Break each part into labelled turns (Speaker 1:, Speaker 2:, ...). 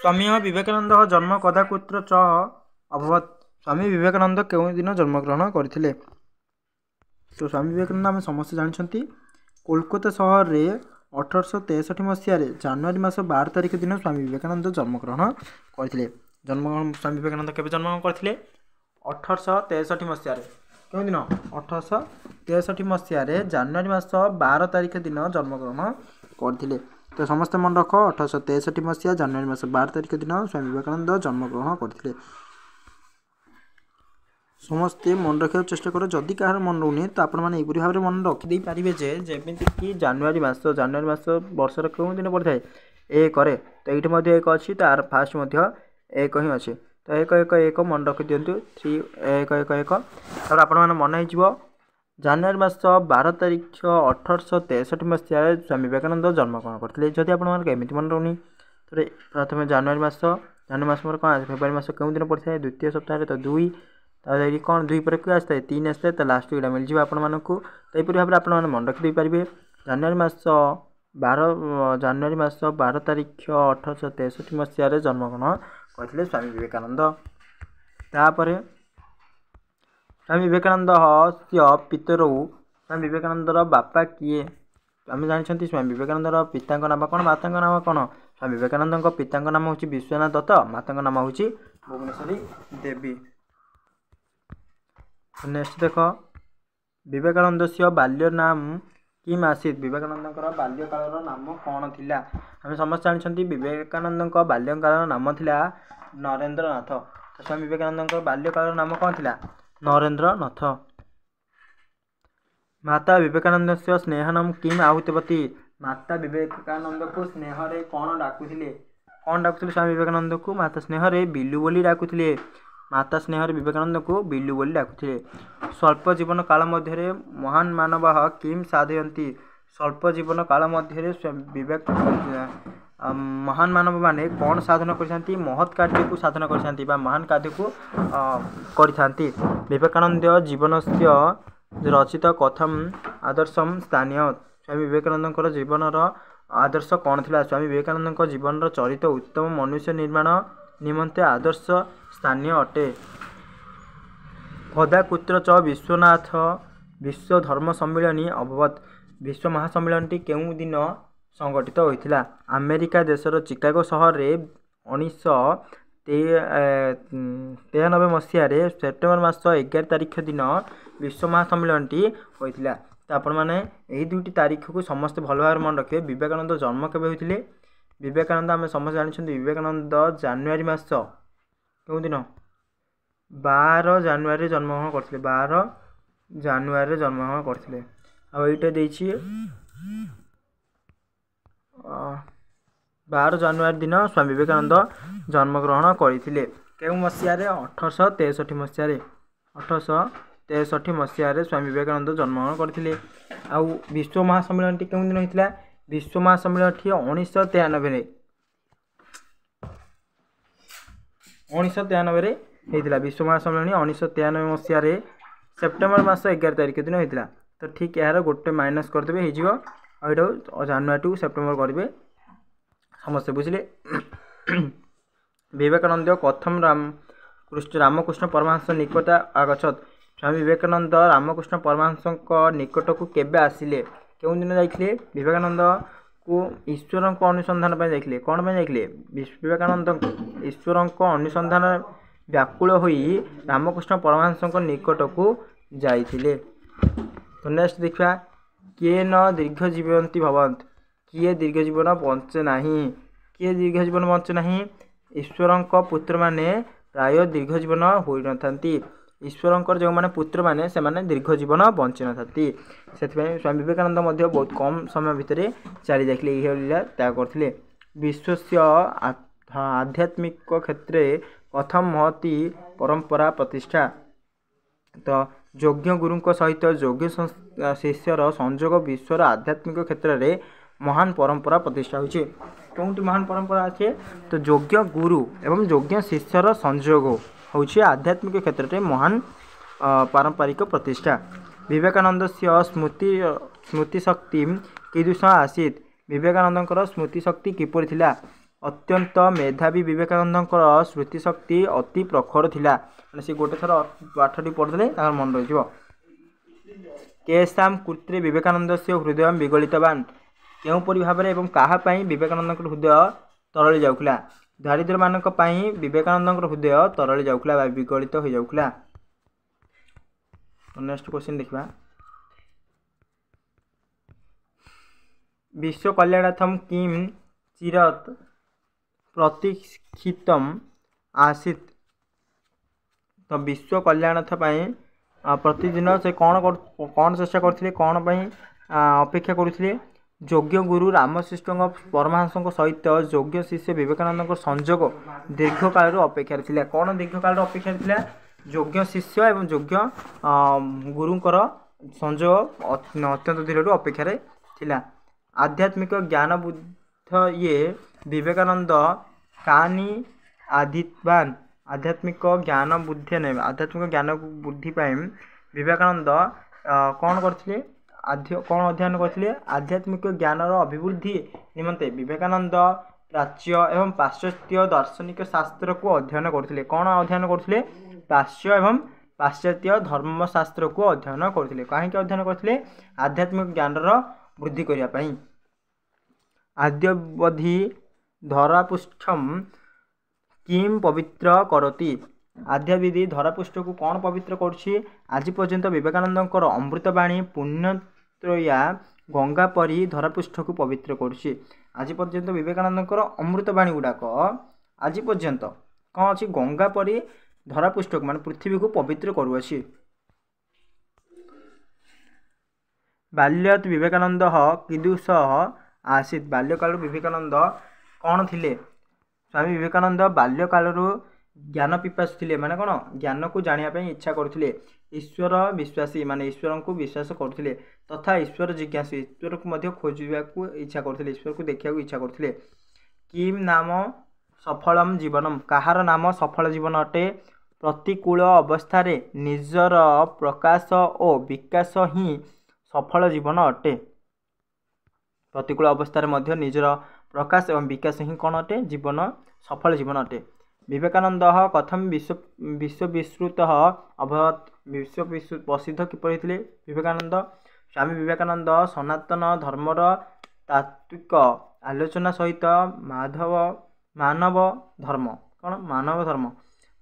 Speaker 1: स्वामी विवेकानंद जन्म कदा कुत्र च अभवत। स्वामी विवेकानंद केउं दिन जन्मग्रहण करथिले। तो स्वामी विवेकानंद आम समस्त जानते कोलकाता सहर में 1863 मसीह जनवरी मास 12 तारिख दिन स्वामी विवेकानंद जन्मग्रहण करथिले। स्वामी विवेकानंद केबे जन्मग्रहण करथिले 1863 मसीह क्यों दिन 1863 मसीह जनवरी मास 12 तारिख दिन जन्मग्रहण करथिले। तो समस्त मन रख 1863 मसीहा जनवरी मास 12 तारिख दिन स्वामी विवेकानंद जन्मग्रहण करथिले। समस्ते मन रखा चेष्टा कर जदि कहार मन रोनी तो आपण मैंने यहपरी भाव में मन रखिदे पारे जमीक जनवरी मास वर्षर क्यों दिन पड़ता है एक तो ये एक अच्छी तार फास्ट एक ही अच्छे तो एक एक एक मन रखी दिंतु 3 एक एक एक तर आपण मैंने मन हो जनवरी मास 12 तारिख 1863 मसीह स्वामी विवेकानंद जन्मग्रहण करते। जदि आपमि मन रोनी तो प्रथम जनवरी मास मोर कौन फेब्रुआरी मास क्यों दिन पड़ता है द्वितीय सप्ताह तो 2 कौन 2 पर क्यों आसता है 3 आसता है तो लास्ट वीडियो मिल जाए आपण को। तो यहपरी भाव में आप मन रखिदे पारे जनवरी मास 12 तारिख 1863 मसीह जन्मग्रहण करते स्वामी विवेकानंद। तापर स्वामी विवेकानंद पितरौ स्वामी विवेकानंदर बापा किए आम जानते स्वामी विवेकानंदर पिता नाम कौन माता नाम कौन। स्वामी विवेकानंद पिता नाम हूँ विश्वनाथ दत्त माता नाम हूँ भुवनेश्वरी देवी। नेक्स्ट देख विवेकानंद से बाल्य नाम किम आसीत विवेकानंद बाल्यकाल नाम कौन थिला। आम समस्त जानते विवेकानंद बाल्यकाल नाम थिला नरेंद्र नाथ। तो स्वामी विवेकानंद बाल्यकाल नाम कौन थिला नरेंद्र नाथ। माता विवेकानंद से स्नेहनम किम आहुतिवती माता विवेकानंद को स्नेह रे कौन डाकुथिले स्वामी विवेकानंद को माता स्नेह रे बिल्लू बोली डाकुथिले। माता स्नेह रे विवेकानंद को बिल्लू बोली डाकुथिले। स्वल्प जीवन काल मध्य महान मानव किम साधयंती स्वल्प जीवन काल मध्य विवेक महान मानव माने कौन साधन करथांती महत् कार्य को साधन करथांती बा महान कार्य को करथांती। विवेकानंद जीवनस्य रचित कथम आदर्शम स्थानीय स्वामी विवेकानंद जीवनर आदर्श कौन थिला। स्वामी विवेकानंद जीवन चरित उत्तम मनुष्य निर्माण निमंते आदर्श स्थानीय अटे। कदा कुत्र च विश्वनाथ विश्व धर्म सम्मिलनी अभवत विश्व महासम्मिलन केउं दिन संगठित होइथिला। अमेरिका देशर चिकागो सहर रे 1993 मसीह सेप्टेम्बर मास 11 तारिख दिन विश्व महासम्मिलन होइथिला। तो आपण मैंने यही 2टी तारीख को समस्त भल भाव मन रखिए। विवेकानंद जन्म केबे होइथिले विवेकानंद आम समस्त जानते विवेकानंद जनवरी मास क्यों दिन 12 जनवरी जन्मग्रहण करथिले 12 जनवरी जन्मग्रहण करथिले। आ एटा देछि 12 जनवरी दिन स्वामी विवेकानंद जन्मग्रहण करथिले केउं मसीह 1863 मसीह 1863 मसीह स्वामी विवेकानंद जन्मग्रहण करथिले। आ विश्व महासम्मेलन केउं दिन होइथिला विश्व महासम्मेलन 1993 होइथिला। विश्व महासम्मेलन 1993 मसीह सेप्टेम्बर मास 11 तारिख दिन होइथिला। तो ठीक यार गोटे माइनस करदेवे हो जनवरी टू सेप्टेम्बर करेंगे समस्ते बुझे। विवेकानंद कथम रामकृष्ण परमहंस निकट आगछत स्वामी विवेकानंद रामकृष्ण परमहंस निकट को केबे आसिले क्यों दिन जाइए विवेकानंद को ईश्वर को अनुसंधान जाइए कौन जाइए विवेकानंद ईश्वर को अनुसंधान व्याकुल होई रामकृष्ण परमहंस निकट को जाइए। तो नेक्स्ट देखा किए न दीर्घ जीवंती भवंत किए दीर्घ जीवन बंचे नहीं किए दीर्घ जीवन बंचे नहीं ईश्वर पुत्र माने प्राय दीर्घ जीवन हो न था। ईश्वर जो मैंने पुत्र माने से माने दीर्घ जीवन बंची न था। से स्वामी विवेकानंद बहुत कम समय भितर चली जाते लीला त्याग करते। विश्व आध्यात्मिक क्षेत्र कथम महती परंपरा प्रतिष्ठा। तो योग्य गुरु सहित योग्य शिष्यर संयोग विश्वर आध्यात्मिक क्षेत्र में महान परंपरा प्रतिष्ठा होती। कौन महान परंपरा अच्छे तो योग्य गुरु एवं योग्य शिष्यर संयोग होची आध्यात्मिक क्षेत्र में महान पारंपरिक प्रतिष्ठा। विवेकानंद से स्मृति शक्ति कीदृश आसीत विवेकानंद स्मृति शक्ति किपर थिला अत्यंत मेधावी विवेकानंद स्मृतिशक्ति अति प्रखर थिला से गोटे थर पाठटी पढ़े मन रही केशाम कृत्रे विवेकानंद से हृदय विगलितवान केउपरि भाव में काहापाई विवेकानंद हृदय तरली जाऊला दारिद्र मानक पाई विवेकानंद हृदय तरली जाऊला विगलित हो जाऊला। नेक्स्ट क्वेश्चन देखा विश्व कल्याणार्थम किम चिरत प्रतीक्षितम आसीत तो विश्व कल्याणार्थ प्रतिदिन से कौन चेष्टा करते कौन अपेक्षा करुले योग्य गुरु रामकृष्ण परमहंस सहित योग्य शिष्य विवेकानंद संजोग दीर्घ काल अपेक्षा थिला कौन दीर्घ काल अपेक्षा थिला योग्य शिष्य एवं योग्य गुरुंकर संजोग अत्यंत दीर्घ अपेक्षा थिला। आध्यात्मिक ज्ञान बुद्ध ये विवेकानंद कानी आदिवान आध्यात्मिक ज्ञान बुद्धि नहीं आध्यात्मिक ज्ञान बुद्धि विवेकानंद कौन करथिले कौन अध्ययन करथिले आध्यात्मिक ज्ञान अभिवृद्धि निमंते विवेकानंद प्राच्य एवं पाश्चात्य दार्शनिक शास्त्र को अध्ययन करथिले कौन अध्ययन करथिले प्राच्य एवं पाश्चात्य धर्मशास्त्र को अध्ययन करथिले कहीं अध्ययन करथिले आध्यात्मिक ज्ञान वृद्धि करिया पई। आद्यवधि धरापृष्ठम किम पवित्र करती आद्यविधि धरापृष्ठ को कौन पवित्र करुछि आज पर्यंत विवेकानंद अमृतवाणी पुण्यत्रया गंगा परी धरापृष्ठ को पवित्र करुछि आज पर्यंत विवेकानंद अमृतवाणी गुड़ाक आज पर्यंत कौन अच्छी गंगा परी धरापृष्ठ को मान पृथ्वी को पवित्र करुछि। बाल्यत विवेकानंद कीदृश आसीत बाल्यकाल विवेकानंद कौन थिले स्वामी विवेकानंद बाल्यकाल ज्ञान पिपासु थिले माने कौन ज्ञान को जानिया इच्छा करथिले ईश्वर विश्वासी माने ईश्वर को विश्वास करथिले तथा ईश्वर जिज्ञासु ईश्वर को मध्य खोजिबा को इच्छा करथिले ईश्वर को देखिया को इच्छा करथिले। किम नाम सफलम जीवनम कहार नाम सफल जीवन अटे प्रतिकूल अवस्था निजर प्रकाश और विकास ही सफल जीवन अटे प्रतिकूल अवस्था मध्य निजर प्रकाश एवं विकास ही कौन अटे जीवन सफल जीवन अटे। विवेकानंद कथम विश्व विश्रुत अभवत विश्व प्रसिद्ध किपरि थिले विवेकानंद स्वामी विवेकानंद सनातन धर्मर तात्विक आलोचना सहित मानव धर्म कौन मानव धर्म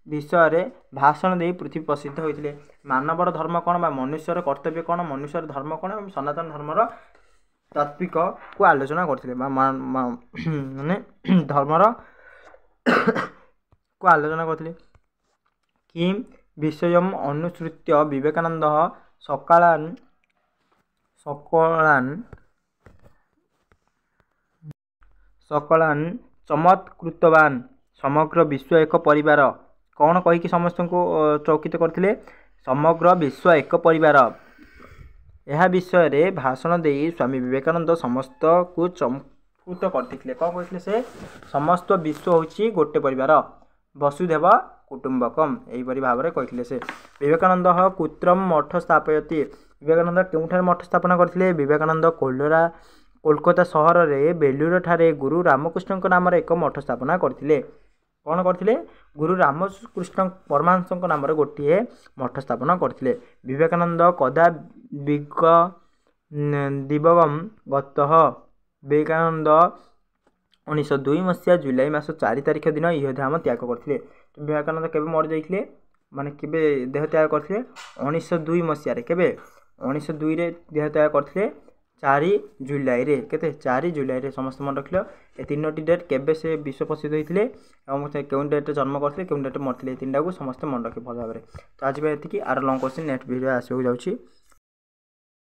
Speaker 1: विषय भाषण दे पृथ्वी प्रसिद्ध होते मानवर धर्म कौन मनुष्यर कर्तव्य कौन मनुष्यर धर्म कौन और सनातन धर्मर तात्विक को आलोचना करते माने धर्मर को आलोचना करते। किम विषय अनुसृत्य विवेकानंद सकालान चमत्कृतवान समग्र विश्व एक परिवार कौन कहीकि समस्त को चौकित करते समग्र विश्व एक परिवार यह विषय रे भाषण दे स्वामी विवेकानंद समस्त को चमत्कृत करते कौन कहते से समस्त विश्व होची गोटे परिवार वसुधैव कुटुंबकम यहीपरि भाव में कहते से। विवेकानंद कुत्रम मठ स्थापयति विवेकानंद केउठार मठ स्थापना करथिले विवेकानंद कोलकाता सहर रे बेलूर ठारे गुरु रामकृष्ण नाम एक मठ स्थापना करथिले कौन करथिले गुरु रामकृष्ण परमहंस नाम गोटे मठ स्थापना करथिले। विवेकानंद कदा दिवगम गतः विवेकानंद 1902 मसीहा जुलाई मास 4 तारिख दिन इहधाम त्याग करथिले तो विवेकानंद केबे मर जाइथिले माने केबे देह त्याग करथिले 1902 मसीहा रे केबे 1902 रे देह त्याग करथिले 4 जुलाई रे केते 4 जुलाई रे समस्त मन रखिलो ए तीनोटी डेट केबे से विश्व प्रसिद्ध होइथिले एवं केउन डेट रे जन्म करथिले केउन डेट मरथिले तीनटा को समस्त मन रखि भल भाबरे तो आज बे एतिकी आर लॉन्ग क्वेश्चन नेक्स्ट वीडियो आसे हो जाउची।